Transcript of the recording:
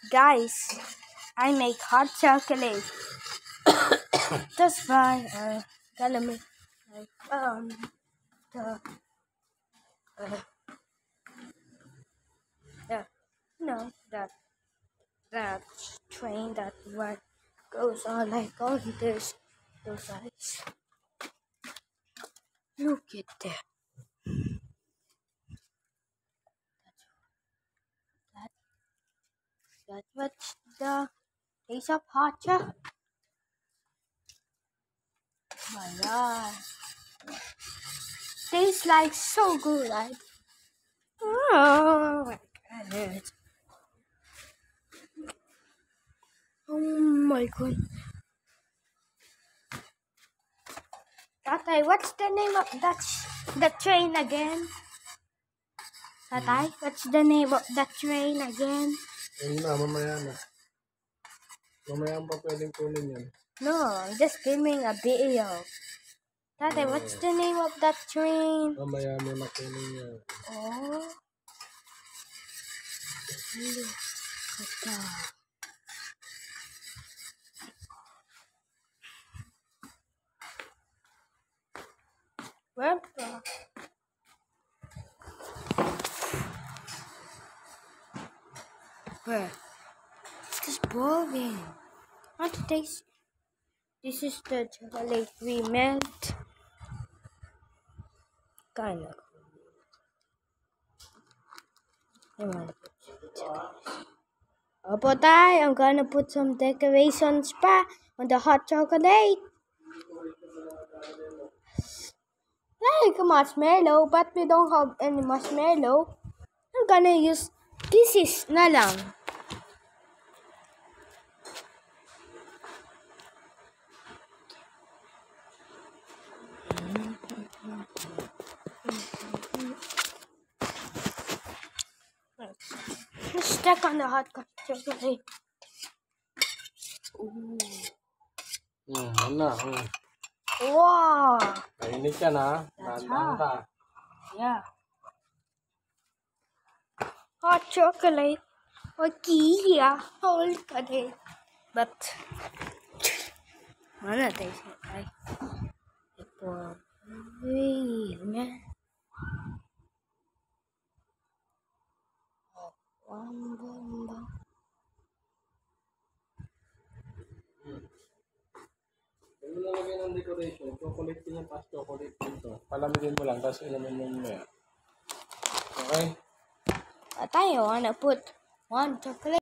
Guys, I make hot chocolate. That's why gonna make like the that train that what goes on like on this those eyes. Look at that. That's what's the taste of hot chocolate. Oh my god. Tastes like so good, right? Oh my god. Oh my god. Tatay, what's the name of that train again? Tatay, what's the name of that train again? Ayun na, mamaya na. Mamaya pa pwedeng kunin yan. No, I'm just filming a video. Tatay, what's the name of that train? Mamaya mo na kunin yan. Oh. Look at that. Where? It's just boring. What taste? This is the chocolate we melt. Kinda. Opo, Tay, I'm gonna put some decorations pa on the hot chocolate. Like a marshmallow, but we don't have any marshmallow. I'm gonna use kisses na lang. Let's stuck on the hot chocolate. Ooh. Ano? Wow. Mainit ka na. Dahan ka. Yeah. Hot chocolate. Okay, yeah. Hold it. But mana taste it like for man. Yung nalagay ng decoration, chocolate din yung tapos chocolate dito. Palamigin mo lang, tapos ilamin mo muna. Okay? Tayo wanna put one chocolate.